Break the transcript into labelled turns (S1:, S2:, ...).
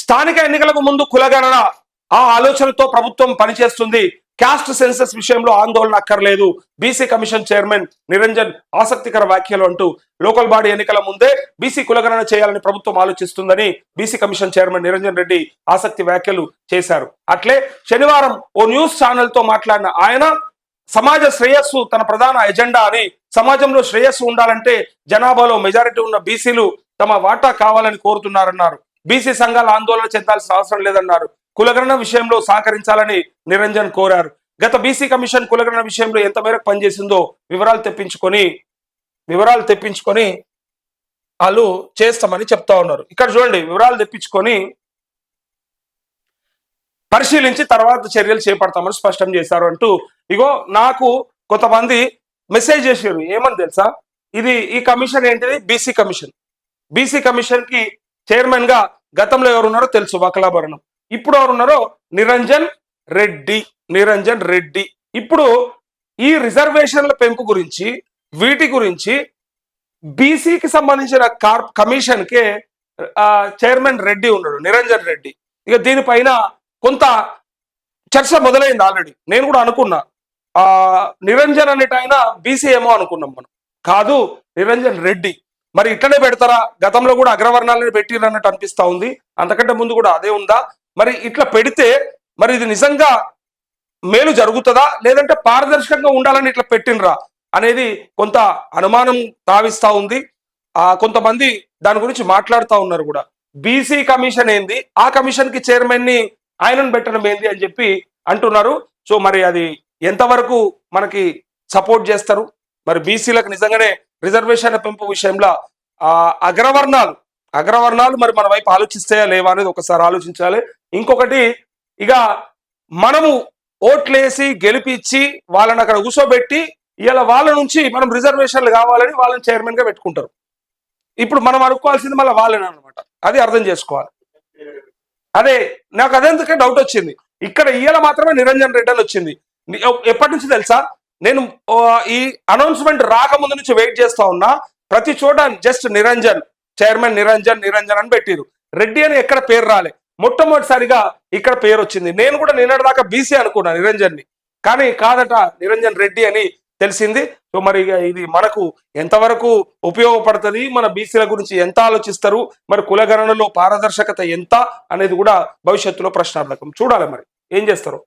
S1: స్థానిక ఎన్నికలకు ముందు కులగణన ఆ ఆలోచనతో ప్రభుత్వం పనిచేస్తుంది. క్యాస్ట్ సెన్సస్ విషయంలో ఆందోళన అక్కర్లేదు. బీసీ కమిషన్ చైర్మన్ నిరంజన్ ఆసక్తికర వ్యాఖ్యలు అంటూ లోకల్ బాడీ ఎన్నికల ముందే బీసీ కులగణన చేయాలని ప్రభుత్వం ఆలోచిస్తుందని BC commission chairman Niranjan Reddy ఆసక్తి వ్యాఖ్యలు చేశారు. అట్లే శనివారం ఓ న్యూస్ ఛానల్ తో మాట్లాడిన ఆయన సమాజ శ్రేయస్సు తన ప్రధాన ఎజెండా అని, సమాజంలో శ్రేయస్సు ఉండాలంటే జనాభాలో మెజారిటీ ఉన్న బీసీలు తమ వాటా కావాలని కోరుతున్నారన్నారు. బీసీ సంఘాలు ఆందోళన చెందాల్సిన అవసరం లేదన్నారు. కులగణన విషయంలో సహకరించాలని నిరంజన్ కోరారు. గత బీసీ కమిషన్ కులగణన విషయంలో ఎంత మేరకు పనిచేసిందో వివరాలు తెప్పించుకొని వాళ్ళు చేస్తామని చెప్తా ఉన్నారు. ఇక్కడ చూడండి, వివరాలు తెప్పించుకొని పరిశీలించి తర్వాత చర్యలు చేపడతామని స్పష్టం చేశారు అంటూ ఇగో నాకు కొంతమంది మెసేజ్ చేశారు. ఏమని తెలుసా, ఈ కమిషన్ ఏంటిది? BC commission. బీసీ కమిషన్ కి చైర్మన్ గా గతంలో ఎవరున్నారో తెలుసు, వకలాభరణం. ఇప్పుడు ఎవరున్నారో నిరంజన్ రెడ్డి. ఇప్పుడు ఈ రిజర్వేషన్ల పెంపు గురించి, వీటి గురించి బీసీకి సంబంధించిన కమిషన్ కే చైర్మన్ రెడ్డి ఉన్నాడు, నిరంజన్ రెడ్డి. ఇక దీనిపైన కొంత చర్చ మొదలైంది ఆల్రెడీ. నేను కూడా అనుకున్నా నిరంజన్ అనేట ఆయన బీసీ ఏమో అనుకున్నాం మనం. కాదు, నిరంజన్ రెడ్డి. మరి ఇట్లనే పెడతారా? గతంలో కూడా అగ్రవర్ణాలను పెట్టిరన్నట్టు అనిపిస్తా ఉంది. అంతకంటే ముందు కూడా అదే ఉందా? మరి ఇట్లా పెడితే మరి ఇది నిజంగా మేలు జరుగుతుందా, లేదంటే పారదర్శకంగా ఉండాలని ఇట్లా పెట్టినరా అనేది కొంత అనుమానం తావిస్తా ఉంది. కొంతమంది దాని గురించి మాట్లాడుతూ ఉన్నారు కూడా. బీసీ కమిషన్ ఏంది, ఆ కమిషన్ కి చైర్మన్ ని ఆయనను పెట్టడం ఏంది అని చెప్పి అంటున్నారు. సో మరి అది ఎంతవరకు మనకి సపోర్ట్ చేస్తారు? మరి బీసీలకు నిజంగానే రిజర్వేషన్ల పెంపు విషయంలో అగ్రవర్ణాలు మరి మన వైపు ఆలోచిస్తాయా లేవా అనేది ఒకసారి ఆలోచించాలి. ఇంకొకటి, ఇక మనము ఓట్లేసి గెలిపించి వాళ్ళని అక్కడ కూర్చోబెట్టి ఇలా వాళ్ళ నుంచి మనం రిజర్వేషన్లు కావాలని వాళ్ళని చైర్మన్ గా పెట్టుకుంటారు. ఇప్పుడు మనం అనుకోవాల్సింది మళ్ళీ వాళ్ళని అనమాట. అది అర్థం చేసుకోవాలి. అదే నాకు అదెందుకే డౌట్ వచ్చింది. ఇక్కడ ఇయ్యాల మాత్రమే నిరంజన్ రెడ్డి అని వచ్చింది. ఎప్పటి నుంచి తెలుసా, నేను ఈ అనౌన్స్మెంట్ రాకముందు నుంచి వెయిట్ చేస్తా ఉన్నా. ప్రతి చోట జస్ట్ నిరంజన్, చైర్మన్ నిరంజన్ అని పెట్టిరు. రెడ్డి అని ఎక్కడ పేరు రాలే. మొట్టమొదటిసారిగా ఇక్కడ పేరు వచ్చింది. నేను కూడా నిన్నటి దాకా బీసీ అనుకున్నా నిరంజన్ ని, కానీ కాదట నిరంజన్ రెడ్డి అని తెలిసింది. సో మరి ఇది మనకు ఎంతవరకు ఉపయోగపడుతుంది, మన బీసీల గురించి ఎంత ఆలోచిస్తారు, మరి కులగణనలో పారదర్శకత ఎంత అనేది కూడా భవిష్యత్తులో ప్రశ్నార్థకం. చూడాలి మరి ఏం చేస్తారు.